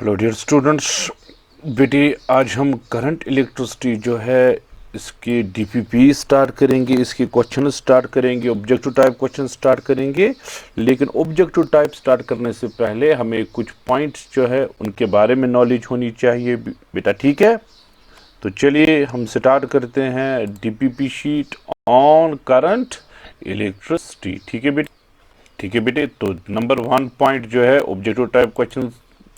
Hello dear students, बेटे आज हम करंट इलेक्ट्रिसिटी जो है इसके डीपीपी स्टार्ट करेंगे, इसके क्वेश्चन स्टार्ट करेंगे, ऑब्जेक्टिव टाइप क्वेश्चन स्टार्ट करेंगे। लेकिन ऑब्जेक्टिव टाइप स्टार्ट करने से पहले हमें कुछ पॉइंट्स जो है उनके बारे में नॉलेज होनी चाहिए बेटा, ठीक है। तो चलिए हम स्टार्ट करते हैं DPP sheet on current electricity. ठीक है बेटे, ठीक है बेटे। तो नंबर 1 पॉइंट जो है ऑब्जेक्टिव टाइप क्वेश्चन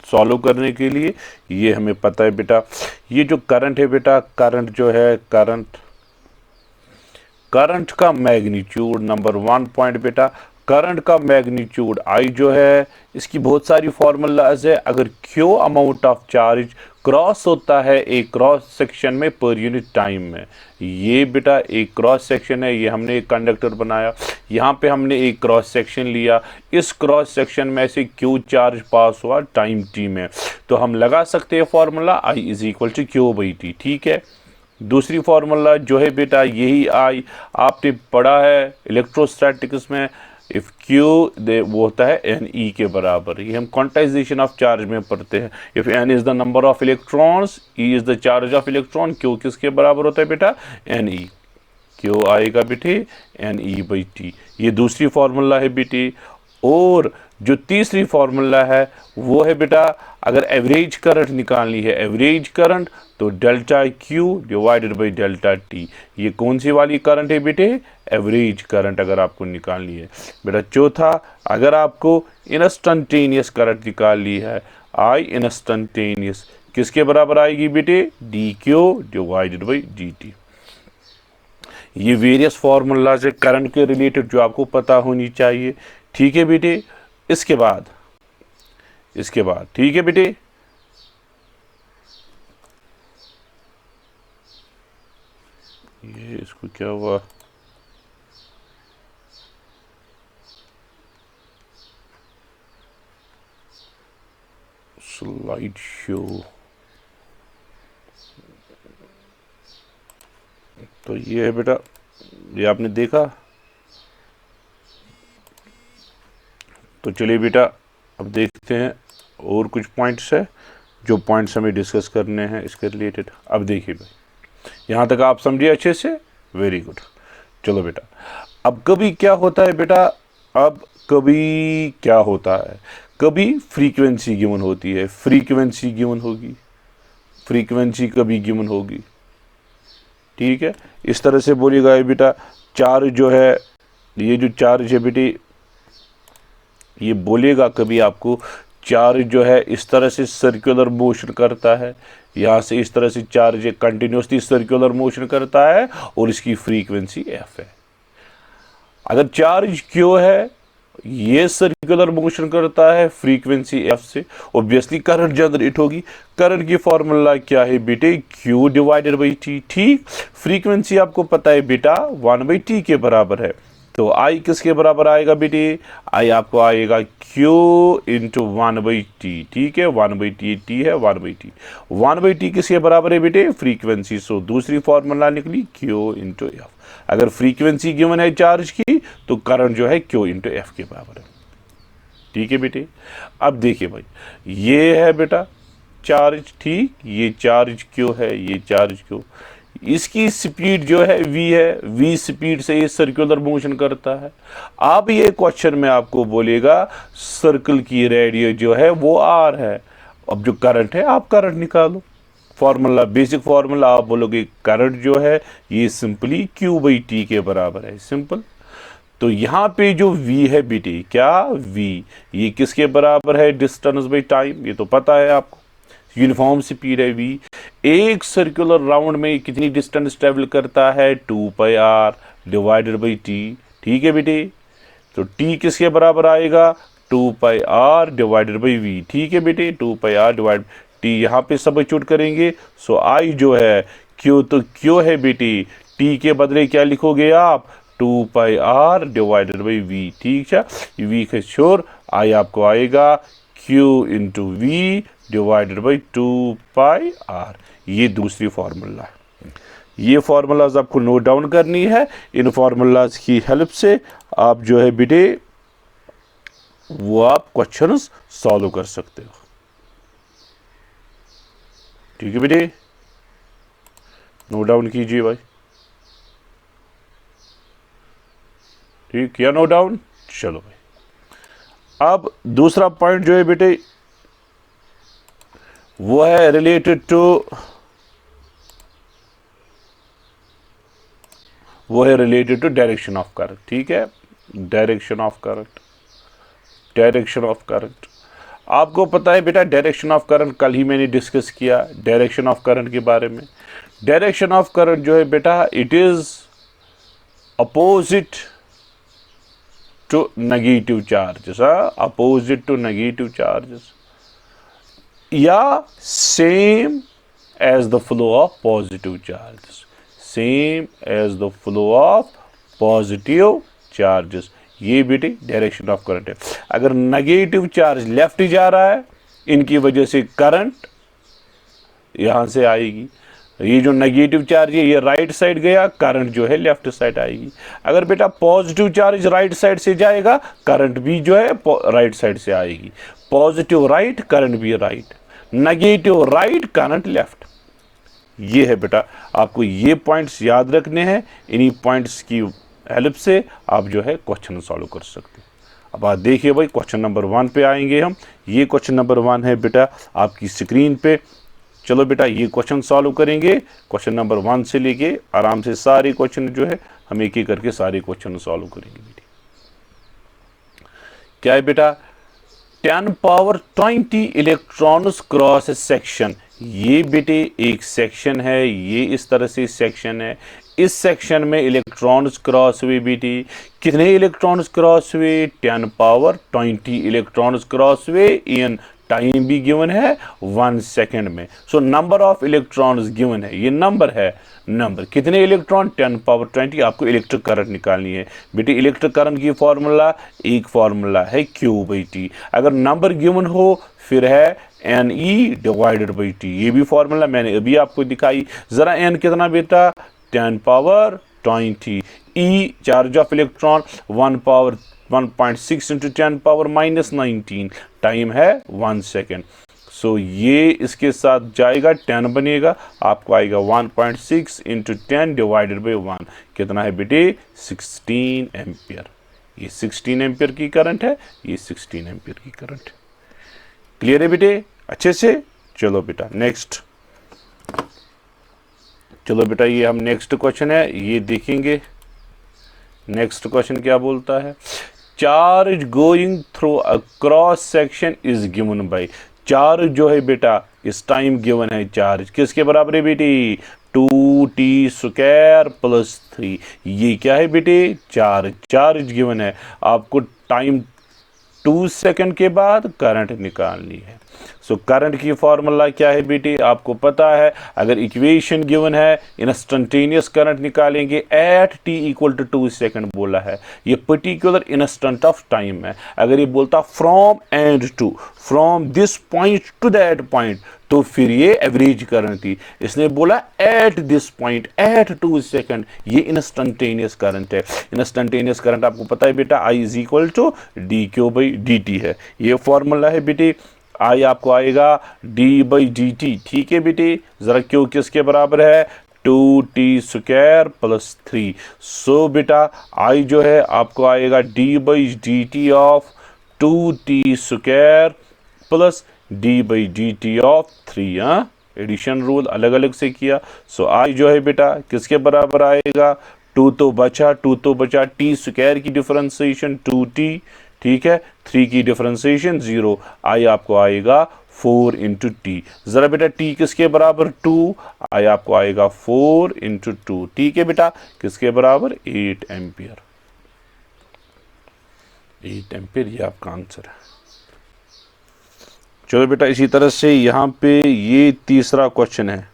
सॉल्व करने के लिए, ये हमें पता है बेटा, ये जो करंट है बेटा, करंट जो है करंट का मैग्नीट्यूड, नंबर 1 पॉइंट बेटा, करंट का मैग्नीट्यूड आई जो है इसकी बहुत सारी फॉर्मूलाज है। अगर Q amount of charge cross होता है एक क्रॉस सेक्शन में पर यूनिट टाइम में, ये बेटा एक क्रॉस सेक्शन है, ये हमने एक कंडक्टर बनाया, यहाँ पे हमने एक क्रॉस सेक्शन लिया, इस क्रॉस सेक्शन में से क्यू चार्ज पास हुआ टाइम टी में, तो हम लगा सकते हैं formula I is equal to Q by T. ठीक है। दूसरी फार्मूला जो है बेटा यही आई, आपने पढ़ा है इलेक्ट्रोस्टैटिक्स में, इफ क्यू वो होता है एन ई के बराबर, ये हम क्वांटाइजेशन ऑफ चार्ज में पढ़ते हैं। If N is the number of electrons, E is the charge of electron, Q किसके बराबर होता है बेटा, एन ई। क्यू आएगा बेटे एन ई बाई टी, ये दूसरी फार्मूला है बेटे। और जो तीसरी फार्मूला है वो है बेटा, अगर एवरेज करंट निकालनी है, एवरेज करंट, तो delta Q divided by delta T. ये कौन सी वाली करंट है बेटे, एवरेज करंट अगर आपको निकालनी है बेटा। चौथा, अगर आपको इंस्टंटेनियस करंट निकालनी है, आई इंस्टंटेनियस किसके बराबर आएगी बेटे, D Q divided by D T. ये वेरियस फार्मूलाज है करंट के रिलेटेड जो आपको पता होनी चाहिए। ठीक है बेटे। इसके बाद ठीक है बेटे, ये इसको क्या हुआ, स्लाइड शो, तो ये है बेटा, ये आपने देखा। तो चलिए बेटा अब देखते हैं और कुछ पॉइंट्स है जो पॉइंट्स हमें डिस्कस करने हैं इसके रिलेटेड। अब देखिए भाई, यहाँ तक आप समझिए अच्छे से, वेरी गुड। चलो बेटा, अब कभी क्या होता है बेटा, कभी फ्रीक्वेंसी गिवन होती है, फ्रीक्वेंसी कभी गिवन होगी। ठीक है, इस तरह से बोलिएगा बेटा, चार्ज जो है, ये जो चार्ज है बेटे, ये बोलेगा कभी आपको, चार्ज जो है इस तरह से सर्कुलर मोशन करता है, यहाँ से इस तरह से चार्ज कंटिन्यूसली सर्कुलर मोशन करता है और इसकी फ्रीक्वेंसी एफ है। अगर चार्ज क्यू है, ये सर्कुलर मोशन करता है फ्रीक्वेंसी एफ से, ऑब्वियसली करंट जनरेट होगी। करंट की फॉर्मूला क्या है बेटे, क्यू डिवाइडेड बाई टी। ठीक, फ्रीक्वेंसी आपको पता है बेटा 1 बाई टी के बराबर है, तो आई किसके बराबर आएगा बेटे, आई आपको आएगा क्यू इंटू 1 बाई टी। ठीक है, 1 बाई टी, टी है 1 बाई टी, 1 बाई टी किसके बराबर है बेटे, फ्रीक्वेंसी। सो दूसरी फॉर्मूला निकली क्यू इंटू एफ। अगर फ्रीक्वेंसी गिवन है चार्ज की, तो करंट जो है क्यू इंटू एफ के बराबर है। ठीक है बेटे। अब देखिए भाई, ये है बेटा चार्ज, ठीक, ये चार्ज क्यू है, ये चार्ज क्यू, इसकी स्पीड जो है v है, v स्पीड से ये सर्कुलर मोशन करता है। अब ये क्वेश्चन में आपको बोलेगा सर्कल की रेडियस जो है वो r है। अब जो करंट है, आप करंट निकालो, फॉर्मूला, बेसिक फॉर्मूला, आप बोलोगे करंट जो है ये सिंपली q बाई टी के बराबर है, सिंपल। तो यहाँ पे जो v है बेटे, क्या v, ये किसके बराबर है, डिस्टेंस बाई टाइम, ये तो पता है आपको, यूनिफॉर्म स्पीड है v। एक सर्कुलर राउंड में कितनी डिस्टेंस ट्रेवल करता है, 2 pi are divided by T. ठीक है बेटे, तो t किसके बराबर आएगा, 2 pi are divided by v। ठीक है बेटे, 2 पाई आर डिवाइड टी, यहाँ पे सब्स्टिट्यूट करेंगे, सो i जो है q, तो q है बेटे, t के बदले क्या लिखोगे आप, 2 pi are divided by v। ठीक है, v के श्योर i आपको आएगा q into V divided by 2 pi R. ये दूसरी फार्मूला है। ये फार्मूलाज आपको नोट डाउन करनी है, इन फार्मूलाज की हेल्प से आप जो है बेटे वो आप क्वेश्चंस सॉल्व कर सकते हो। ठीक है बेटे, नोट डाउन कीजिए भाई। ठीक, किया नोट डाउन। चलो भाई, अब दूसरा पॉइंट जो है बेटे वो है रिलेटेड टू, वो है related to direction of current. ठीक है, direction of current, direction of current. आपको पता है बेटा डायरेक्शन ऑफ करंट कल ही मैंने डिस्कस किया डायरेक्शन ऑफ करंट के बारे में। डायरेक्शन ऑफ करंट जो है बेटा it is opposite to negative charges, opposite to negative charges, या same as the flow of positive charges, same as the flow of positive charges. ये बेटे डायरेक्शन ऑफ करंट है। अगर नेगेटिव चार्ज लेफ्ट जा रहा है, इनकी वजह से करंट यहां से आएगी। ये जो नेगेटिव चार्ज है ये राइट साइड गया, करंट जो है लेफ्ट साइड आएगी। अगर बेटा पॉजिटिव चार्ज राइट साइड से जाएगा, करंट भी जो है राइट साइड से आएगी। पॉजिटिव राइट, करंट भी right, negative right, current left. ये है बेटा, आपको ये पॉइंट्स याद रखने हैं। इन्हीं पॉइंट्स की हेल्प से आप जो है क्वेश्चन सॉल्व कर सकते हैं। अब आप देखिए भाई, क्वेश्चन नंबर 1 पे आएंगे हम। ये क्वेश्चन नंबर 1 है बेटा आपकी स्क्रीन पे। चलो बेटा ये क्वेश्चन सॉल्व करेंगे। क्वेश्चन नंबर 1 से लेके आराम से सारे क्वेश्चन जो है हम एक एक करके सारे क्वेश्चन सॉल्व करेंगे बेटी। क्या है बेटा, 10 पावर 20 इलेक्ट्रॉन्स क्रॉस सेक्शन। ये बेटे एक सेक्शन है, ये इस तरह से सेक्शन है। इस सेक्शन में इलेक्ट्रॉन्स क्रॉस हुए बेटी। कितने इलेक्ट्रॉन्स क्रॉस हुए? 10 पावर 20 इलेक्ट्रॉन्स क्रॉस हुए। इन टाइम भी गिवन है 1 सेकेंड में। So number of electrons given है, ये नंबर है। नंबर कितने इलेक्ट्रॉन? 10 पावर 20। आपको इलेक्ट्रिक करंट निकालनी है बेटी। इलेक्ट्रिक करंट की फॉर्मूला एक फॉर्मूला है Q/T। अगर नंबर गिवन हो फिर है NE/T। ये भी फॉर्मूला मैंने अभी आपको दिखाई। जरा N कितना बेटा? 10 power 20। E charge of electron 1/6 into 10 power -19। Time है 1 सेकेंड। सो ये इसके साथ जाएगा, 10 बनेगा, आपको आएगा 1.6 इंटू 10 डिवाइडेड बाई 1। कितना है बेटे? 16 एम्पियर। ये 16 एम्पियर की करंट है, ये 16 एम्पियर की करंट। क्लियर है बेटे अच्छे से? चलो बेटा नेक्स्ट। चलो बेटा ये हम नेक्स्ट क्वेश्चन है ये देखेंगे। नेक्स्ट क्वेश्चन क्या बोलता है? Charge going through a cross section is given by. Charge जो है बेटा इस टाइम गिवन है। चार्ज किसके बराबर है बेटी? 2t² + 3। ये क्या है बेटे? चार्ज। चार्ज गिवन है, आपको टाइम 2 सेकंड के बाद करंट निकालनी है। सो करंट की फॉर्मूला क्या है बेटी? आपको पता है, अगर इक्वेशन गिवन है इंस्टेंटेनियस करंट निकालेंगे एट t = 2 सेकंड बोला है। ये पर्टिकुलर इंस्टेंट ऑफ टाइम है। अगर ये बोलता from end to, from this point to that point, तो फिर ये एवरेज करंट थी। इसने बोला at this point at 2 second, ये इंस्टेंटेनियस करंट है। इंस्टेंटेनियस करंट आपको पता है बेटा I = dQ/dt है। ये फॉर्मूला है बेटे। I आपको आएगा d/dt। ठीक है बेटे, जरा Q किसके बराबर है? 2t² + 3। सो बेटा I जो है आपको आएगा d/dt of 2t² + d/dt of 3। हाँ, एडिशन रूल अलग अलग से किया। सो I जो है बेटा किसके बराबर आएगा? 2 तो बचा, 2 तो बचा, t² की डिफरेंशिएशन 2t, ठीक है, 3 की डिफरेंशिएशन 0। I आपको आएगा 4 इंटू टी। जरा बेटा t किसके बराबर? 2। I आपको आएगा 4 इंटू 2। ठीक है बेटा, किसके बराबर? 8 एम्पियर। 8 एम्पियर ये आपका आंसर है। चलो बेटा इसी तरह से यहां पे ये तीसरा क्वेश्चन है।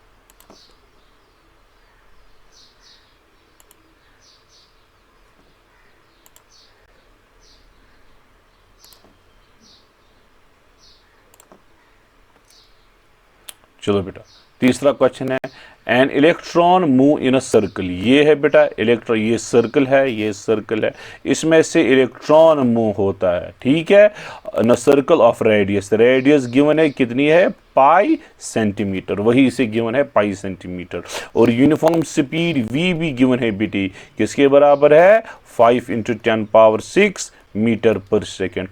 चलो बेटा तीसरा क्वेश्चन है, an electron move in a circle, ये है बेटा इलेक्ट्रॉन, ये सर्कल है, ये सर्कल है, इसमें से इलेक्ट्रॉन मूव होता है, ठीक है, in a circle of radius, radius given है कितनी है, पाई सेंटीमीटर, वही इसे गिवन है पाई सेंटीमीटर, और यूनिफॉर्म स्पीड v भी गिवन है बेटी, किसके बराबर है, 5 × 10⁻⁶ मीटर पर second.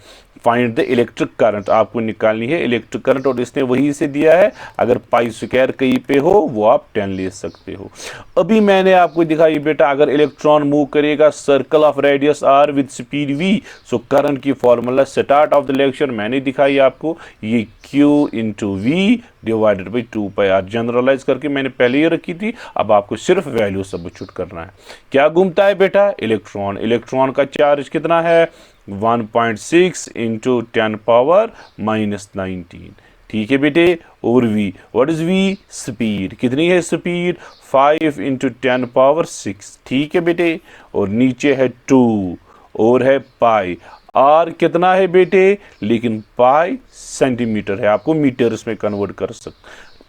Find the electric current, आपको निकालनी है इलेक्ट्रिक करंट, और इसने वही से दिया है, अगर पाई स्क्वायर कहीं पे हो वो आप 10 ले सकते हो। अभी मैंने आपको दिखाई बेटा, अगर इलेक्ट्रॉन मूव करेगा circle of radius r with speed v, so current की formula start of the lecture मैंने दिखाई आपको, ये q × v divided by 2πr, generalise करके मैंने पहले ही रखी थी, अब आपको सिर्फ वैल्यू सब्स्टिट्यूट करना है। क्या घूमता है बेटा, इलेक्ट्रॉन, इलेक्ट्रॉन का चार्ज कितना है, 1.6 × 10⁻⁻19, ठीक है बेटे, और v, what is v, speed, कितनी है स्पीड, 5 × 10⁻⁶, ठीक है बेटे, और नीचे है 2 और है पाई, r कितना है बेटे, लेकिन पाई सेंटीमीटर है, आपको मीटर्स में कन्वर्ट कर सकते,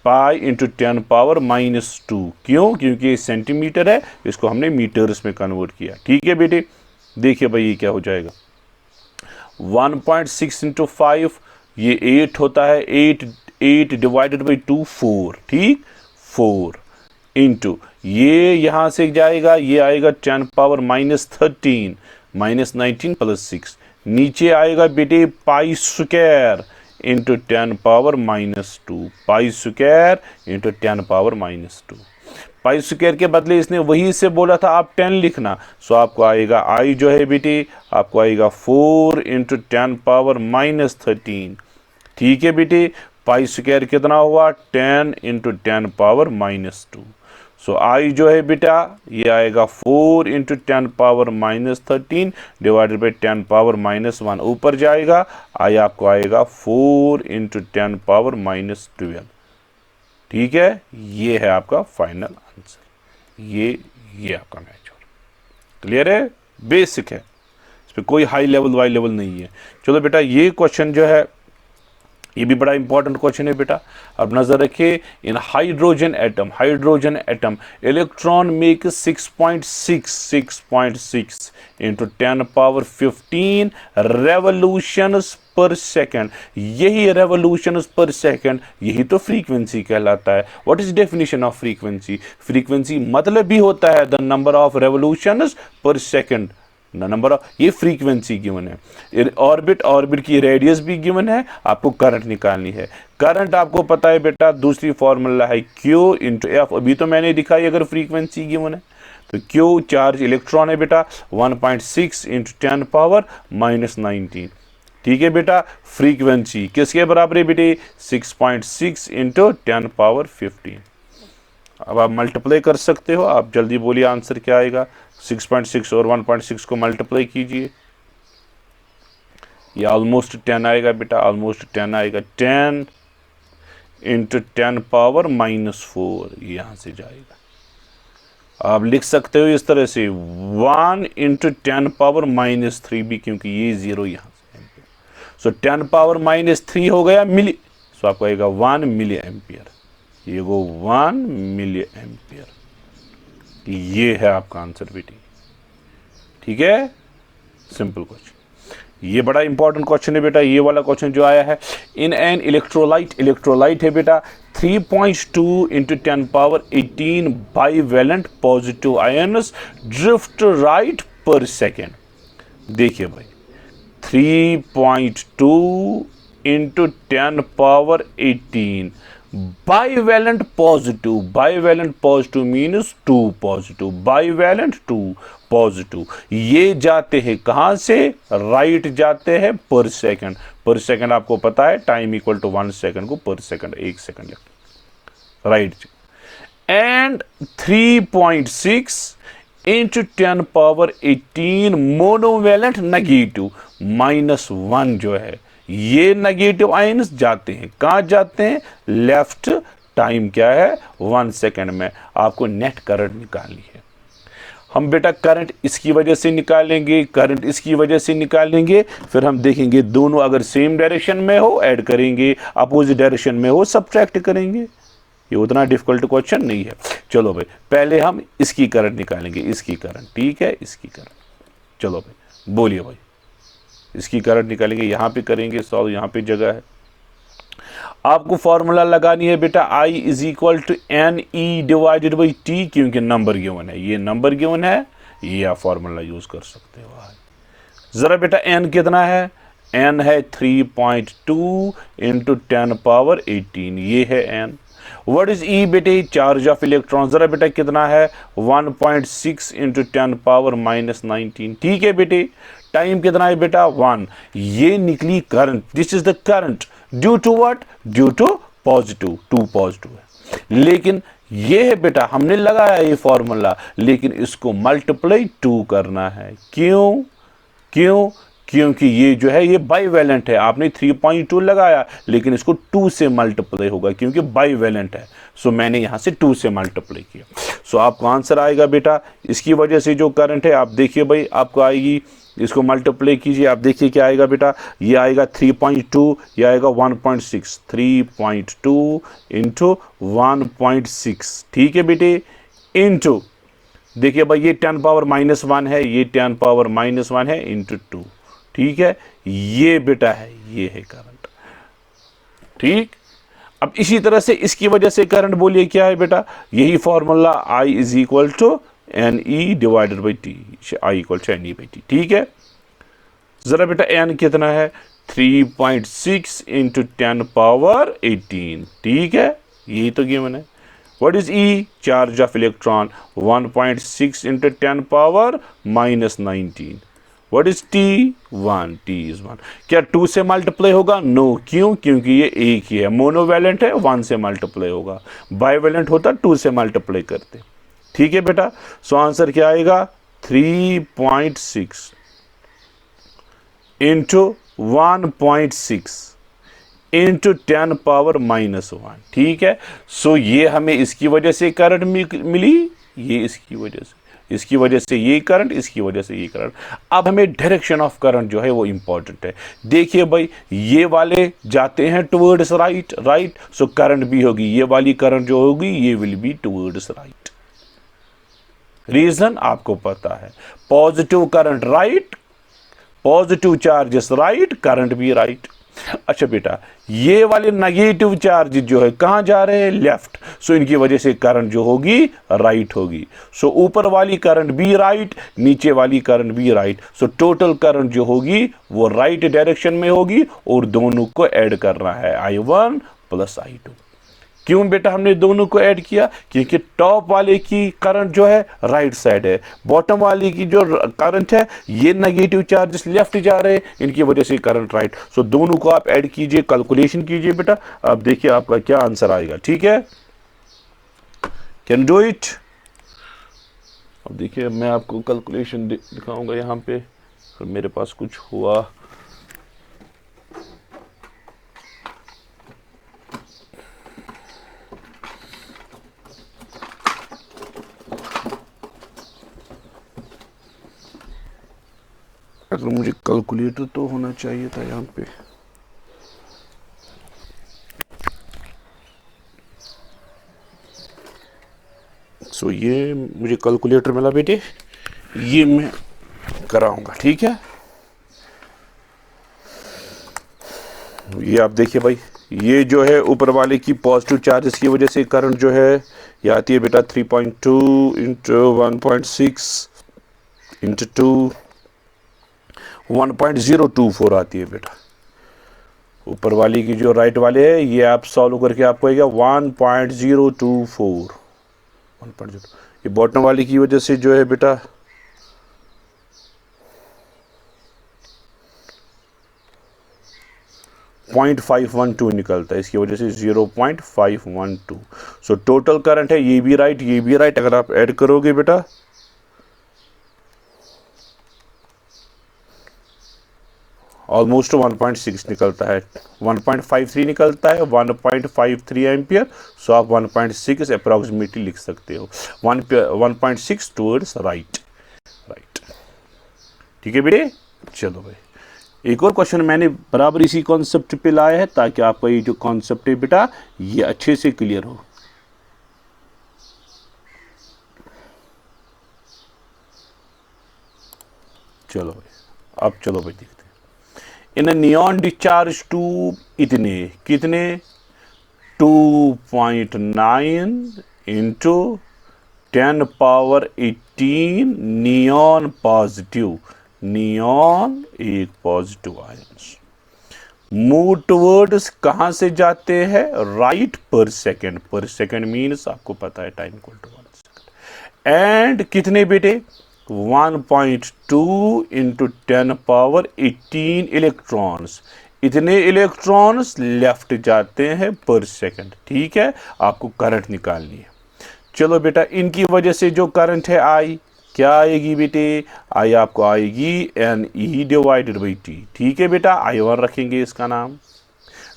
पाई × 10⁻⁻2, क्यों, क्योंकि ये सेंटीमीटर है, इसको हमने मीटर्स में कन्वर्ट किया, ठीक है बेटे। देखिए भाई ये क्या हो जाएगा, 1.6 × 5, ये 8 होता है, 8 डिवाइडेड बाई 2 4, ठीक, 4 इंटू ये यहाँ से जाएगा, ये आएगा 10⁻⁻13 -19 + 6, नीचे आएगा बेटे pi square × 10⁻⁻2, pi square × 10⁻⁻2, pi square के बदले इसने वही से बोला था आप 10 लिखना, सो आपको आएगा आई जो है बेटे, आपको आएगा 4 × 10⁻⁻13, ठीक है बेटे, पाई स्क्वायर कितना हुआ, 10 × 10⁻⁻2, सो आई जो है बेटा ये आएगा 4 × 10⁻⁻13 डिवाइडेड बाई 10⁻⁻1, ऊपर जाएगा, आई आपको आएगा 4 × 10⁻⁻12, ठीक है, ये है आपका फाइनल आंसर, ये आपका मैच। क्लियर है, बेसिक है, इस पर कोई हाई लेवल वाई लेवल नहीं है। चलो बेटा ये क्वेश्चन जो है ये भी बड़ा इंपॉर्टेंट क्वेश्चन है बेटा, अब नजर रखिए, in hydrogen atom electron make 6.6 × 10⁻15 revolutions per second, यही रेवोल्यूशंस पर सेकेंड, यही तो फ्रीक्वेंसी कहलाता है। What is definition of frequency, frequency मतलब भी होता है the number of revolutions per second, number of, ये फ्रीक्वेंसी गिवन है, ऑर्बिट की रेडियस भी गिवन है, आपको करंट निकालनी है, करंट आपको पता है बेटा, दूसरी फॉर्मूला है Q × F, अभी तो मैंने दिखाई अगर फ्रीक्वेंसी गिवन है, तो Q चार्ज इलेक्ट्रॉन है बेटा, 1.6 × 10⁻⁻19, ठीक है बेटा, फ्रीक्वेंसी किसके बराबर है बेटे, 6.6 × 10⁻15, अब आप मल्टीप्लाई कर सकते हो, आप जल्दी बोलिए आंसर क्या आएगा, 6.6 और 1.6 को मल्टीप्लाई कीजिए, ये ऑलमोस्ट 10 आएगा बेटा, ऑलमोस्ट 10 आएगा, 10 × 10⁻⁻4 यहाँ से जाएगा, आप लिख सकते हो इस तरह से 1 × 10⁻⁻3 भी, क्योंकि ये 0 यहाँ से, सो 10⁻⁻3 हो गया मिली, सो आपको आएगा 1 मिली एम्पियर, ये वो 1 मिली एम्पियर, ये है आपका आंसर बेटी, ठीक है, सिंपल क्वेश्चन, ये बड़ा इंपॉर्टेंट क्वेश्चन है बेटा, ये वाला क्वेश्चन जो आया है, इन एन इलेक्ट्रोलाइट है बेटा, 3.2 × 10⁻18 bivalent positive ions drift right पर सेकेंड, देखिए भाई 3.2 × 10⁻18 bivalent positive means 2 positive, bivalent 2 positive, ये जाते हैं कहां से, राइट जाते हैं पर सेकंड, पर सेकंड आपको पता है टाइम इक्वल टू 1 सेकंड को पर सेकंड, 1 सेकंड लगता, राइट, एंड 3.6 × 10⁻18 मोनोवेलेंट नेगेटिव -1 जो है, ये नेगेटिव आयन्स जाते हैं, कहां जाते हैं, लेफ्ट, टाइम क्या है 1 सेकंड में, आपको नेट करंट निकालनी है। हम बेटा करंट इसकी वजह से निकालेंगे, करंट इसकी वजह से निकालेंगे, फिर हम देखेंगे दोनों अगर सेम डायरेक्शन में हो ऐड करेंगे, अपोजिट डायरेक्शन में हो सब्ट्रैक्ट करेंगे, ये उतना डिफिकल्ट क्वेश्चन नहीं है। चलो भाई पहले हम इसकी करंट निकालेंगे, इसकी करंट, ठीक है, इसकी करंट। चलो भाई बोलिए भाई, इसकी करंट निकालेंगे, यहाँ पे करेंगे सॉल्व, यहाँ पे जगह है। आपको फॉर्मूला लगानी है बेटा I is equal to N E divided by T, क्योंकि नंबर गिवन है, ये नंबर गिवन है, ये आप फॉर्मूला यूज कर सकते हो। जरा बेटा n कितना है, n है 3.2 इंटू 10⁻18, ये है n। व्हाट इज E बेटे, चार्ज ऑफ इलेक्ट्रॉन, जरा बेटा कितना है 1.6 इंटू 10⁻19, ठीक है बेटे। टाइम कितना है बेटा 1, ये निकली current, this is the current due to what, due to positive, 2 positive है। लेकिन ये है बेटा, हमने लगाया ये फॉर्मूला, लेकिन इसको मल्टीप्लाई 2 करना है। क्यों क्यों, क्योंकि ये जो है ये बाईवैलेंट है। आपने 3.2 लगाया, लेकिन इसको 2 से मल्टीप्लाई होगा क्योंकि बाईवैलेंट है। सो मैंने यहां से 2 से मल्टीप्लाई किया। सो आपको आंसर आएगा बेटा, इसकी वजह से जो करंट है, आप देखिए भाई आपको आएगी, इसको मल्टीप्लाई कीजिए, आप देखिए क्या आएगा बेटा, ये आएगा 3.2, ये आएगा 1.6, 3.2 इंटू 1.6, ठीक है बेटे, इंटू देखिए भाई ये 10⁻−1 है, ये 10⁻−1 है इंटू 2, ठीक है, ये बेटा है, ये है करंट, ठीक। अब इसी तरह से इसकी वजह से करंट बोलिए क्या है बेटा, यही formula I is equal to N E divided by T, I equal to N E by T, ठीक है। जरा बेटा n कितना है 3.6 इंटू 10⁻18, ठीक है, यही तो गिवन है। What is E, charge of electron 1.6 into 10⁻−19। What is T, 1, T is 1। क्या 2 से मल्टीप्लाई होगा, नो, क्यों, क्योंकि ये एक ही है, मोनोवैलेंट है, 1 से मल्टीप्लाई होगा, बाईवैलेंट होता 2 से मल्टीप्लाई करते, ठीक है बेटा। सो आंसर क्या आएगा 3.6 इंटू 1.6 इंटू 10⁻−1, ठीक है। सो ये हमें इसकी वजह से करंट मिली, ये इसकी वजह से, इसकी वजह से ये करंट, इसकी वजह से ये करंट। अब हमें डायरेक्शन ऑफ करंट जो है वो इंपॉर्टेंट है। देखिए भाई ये वाले जाते हैं towards right, right, so current भी होगी, ये वाली करंट जो होगी ये will be towards right. Reason आपको पता है, positive current right, positive charges right, current भी राइट। अच्छा बेटा ये वाले नेगेटिव चार्ज जो है कहां जा रहे हैं, लेफ्ट, सो इनकी वजह से करंट जो होगी राइट होगी। सो ऊपर वाली करंट भी राइट, नीचे वाली करंट भी राइट, सो टोटल करंट जो होगी वो राइट डायरेक्शन में होगी और दोनों को ऐड करना है, I1 प्लस I2। क्यों बेटा हमने दोनों को ऐड किया, क्योंकि टॉप वाले की करंट जो है राइट साइड है, बॉटम वाले की जो करंट है ये नेगेटिव चार्जेस लेफ्ट जा रहे हैं, इनकी वजह से करंट राइट। सो दोनों को आप ऐड कीजिए, कैलकुलेशन कीजिए बेटा, अब देखिए आपका क्या आंसर आएगा, ठीक है, कैन डू इट। अब देखिए मैं आपको कैलकुलेशन दिखाऊंगा यहाँ पे, मेरे पास कुछ हुआ, अगर मुझे कैलकुलेटर तो होना चाहिए था यहाँ पे। सो ये मुझे कैलकुलेटर मिला बेटे, ये मैं कराऊंगा, ठीक है। ये आप देखिए भाई, ये जो है ऊपर वाले की पॉजिटिव चार्जेस की वजह से करंट जो है ये आती है बेटा 3.2 इंटू 1.6 इंटू 2, 1.024 आती है बेटा। ऊपर वाली की जो राइट वाले है ये आप सॉल्व करके आपको आएगा 1.024, 1.0। ये बॉटम वाली की वजह से जो है बेटा 0.512 निकलता है, इसकी वजह से 0.512। सो टोटल करंट है, ये भी राइट, ये भी राइट, अगर आप ऐड करोगे बेटा ऑलमोस्ट 1.6 निकलता है, 1.53 निकलता है, 1.53 एम्पियर। सो आप 1.6 अप्रॉक्सीमेटली लिख सकते हो, 1.6 टूवर्ड्स राइट, राइट, ठीक है बेटे। चलो भाई एक और क्वेश्चन मैंने बराबर इसी कॉन्सेप्ट पे लाया है ताकि आपका ये जो कॉन्सेप्ट है बेटा ये अच्छे से क्लियर हो। चलो भाई, अब चलो भाई देखते हैं। इन नियॉन डिस्चार्ज टू इतने कितने 2.9 into 10 power 18 neon positive, neon एक पॉजिटिव आयंस मूव टुवर्ड्स कहां से जाते हैं, राइट पर सेकेंड। पर सेकेंड मीन्स आपको पता है time equal to 1 second. And कितने बेटे 1.2 इंटू 10 पावर 18 इलेक्ट्रॉन्स, इतने इलेक्ट्रॉन्स लेफ्ट जाते हैं पर सेकेंड। ठीक है, आपको करंट निकालनी है। चलो बेटा, इनकी वजह से जो करंट है आई, क्या आएगी बेटे, आई आपको आएगी N E divided by T. ठीक है बेटा, आई वन रखेंगे इसका नाम।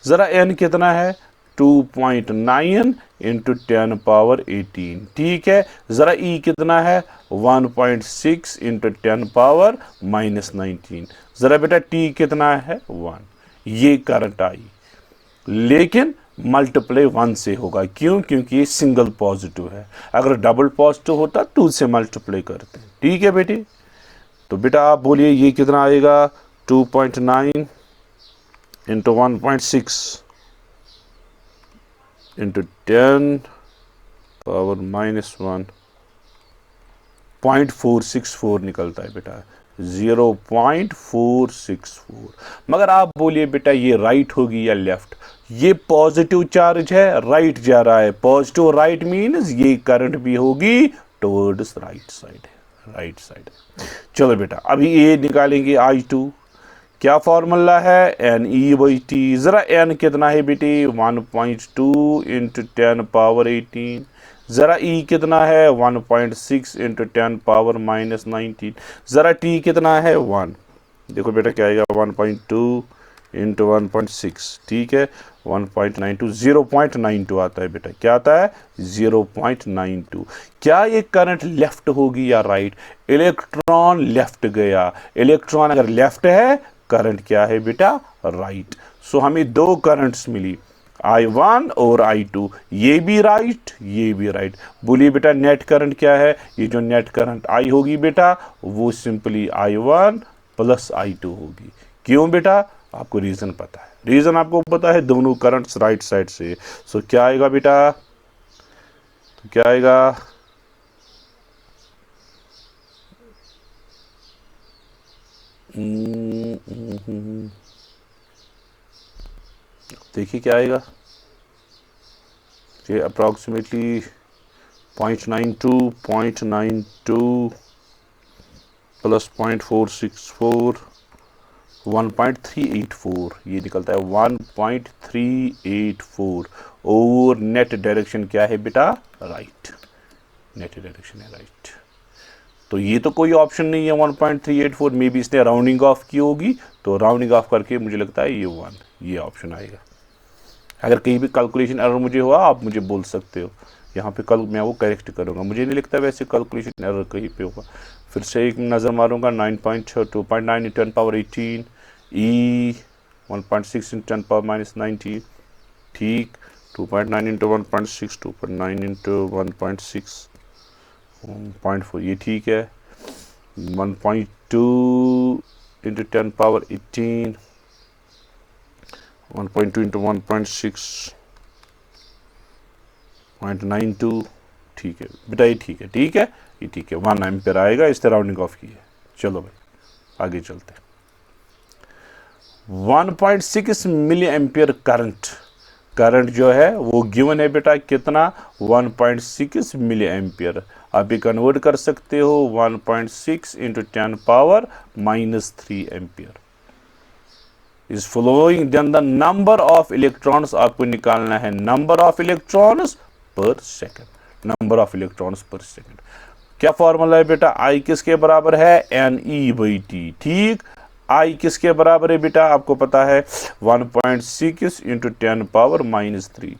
जरा एन कितना है 2.9 इंटू 10 पावर 18। ठीक है, जरा ई कितना है 1.6 इंटू 10 पावर-19। जरा बेटा टी कितना है 1। ये करंट आई, लेकिन मल्टीप्लाई 1 से होगा। क्यों, क्योंकि ये सिंगल पॉजिटिव है। अगर डबल पॉजिटिव होता 2 से मल्टीप्लाई करते। ठीक है बेटे, तो बेटा आप बोलिए ये कितना आएगा 2.9 इंटू 1.6 इंटू 10 पावर-1 0.464 निकलता है बेटा, 0.464। मगर आप बोलिए बेटा ये राइट होगी या लेफ्ट। ये पॉजिटिव चार्ज है, राइट जा रहा है। पॉजिटिव राइट मीन्स ये करंट भी होगी टुवर्ड्स राइट साइड है, राइट साइड है। चलो बेटा, अभी ये निकालेंगे I2। क्या फॉर्मूला है एन ई बाई टी। जरा एन कितना है बेटे 1.2 इंटू 10 पावर 18। जरा ई कितना है 1.6 इंटू 10 पावर-19। जरा टी कितना है 1। देखो बेटा क्या आएगा 1.2 इंटू 1.6। ठीक है 1.92, 0.92 आता है बेटा। क्या आता है 0.92। क्या ये करंट लेफ्ट होगी या राइट। इलेक्ट्रॉन लेफ्ट गया। इलेक्ट्रॉन अगर लेफ्ट है, करंट क्या है बेटा राइट। सो हमें दो करंट्स मिली, I1 और I2। ये भी राइट, ये भी राइट। बोलिए बेटा नेट करंट क्या है। ये जो नेट करंट आई होगी बेटा, वो सिंपली I1 प्लस I2 होगी। क्यों बेटा, आपको रीजन पता है। रीजन आपको पता है, दोनों करंट्स राइट साइड से। सो क्या आएगा बेटा, तो क्या आएगा देखिए क्या आएगा, ये अप्रॉक्सीमेटली 0.92 प्लस 0.464 1.384, ये निकलता है 1.384। और नेट डायरेक्शन क्या है बेटा राइट, नेट डायरेक्शन है राइट। तो ये तो कोई ऑप्शन नहीं है 1.384। मे बी इसने राउंडिंग ऑफ की होगी, तो राउंडिंग ऑफ करके मुझे लगता है ये 1, ये ऑप्शन आएगा। अगर कहीं भी कैलकुलेशन एरर मुझे हुआ, आप मुझे बोल सकते हो यहाँ पे, कल मैं वो करेक्ट करूँगा। मुझे नहीं लगता वैसे कैलकुलेशन एरर कहीं पे होगा। फिर से एक नज़र मारूंगा 2.9 इंटू 10 पावर 18 ई 1.6 इंटू 10 पावर-19। ठीक 2.9 इंटू 1.6 2.9 इंटू 1.6 1.4, ये ठीक है। 1.2 इंटू 10 पावर 18 1.2 इंटू 1.6 0.92। ठीक है बेटा, ये ठीक है, ठीक है, ये ठीक है। 1 एम्पियर आएगा, इससे राउंडिंग ऑफ की है। चलो भाई आगे चलते हैं। 1.6 मिली एम्पियर करंट जो है वो गिवन है बेटा कितना 1.6 मिली एम्पियर। आप भी कन्वर्ट कर सकते हो 1.6 into 10 power ampere is flowing. Then the number of electrons आपको निकालना है, number of electrons per second, number of electrons per second. क्या फॉर्मूला है बेटा, आई किसके बराबर है एन ई बाई टी। ठीक, आई किसके बराबर है बेटा, आपको पता है 1.6 into 10 पावर-3।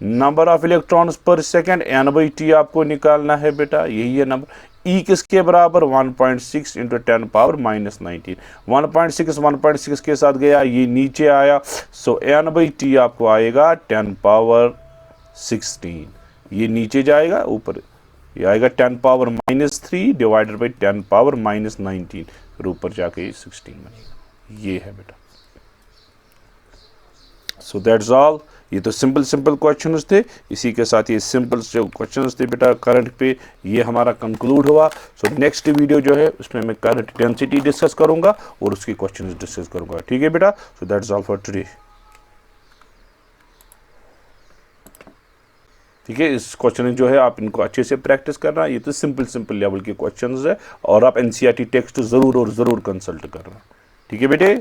Number of electrons per second N by T आपको निकालना है बेटा, यही है नंबर। ई किसके बराबर 1.6 इंटू 10 पावर-19। 1.6 के साथ गया, ये नीचे आया। सो एन बाई टी आपको आएगा 10 पावर-16। ये नीचे जाएगा, ऊपर ये आएगा 10 पावर-3 डिवाइडेड बाई 10 पावर-19। फिर ऊपर जाके 16 बनेगा। ये है बेटा। So that's all. ये तो सिंपल क्वेश्चंस थे। इसी के साथ ये सिंपल जो क्वेश्चंस थे बेटा करंट पे, ये हमारा कंक्लूड हुआ। सो नेक्स्ट वीडियो जो है उसमें मैं करंट डेंसिटी डिस्कस करूंगा और उसके क्वेश्चंस डिस्कस करूंगा। ठीक है बेटा। So that's all for today. ठीक है, इस क्वेश्चन जो है आप इनको अच्छे से प्रैक्टिस करना। ये तो सिंपल लेवल के क्वेश्चंस है और आप एनसीईआरटी टेक्स्ट ज़रूर कंसल्ट करना। ठीक है बेटे।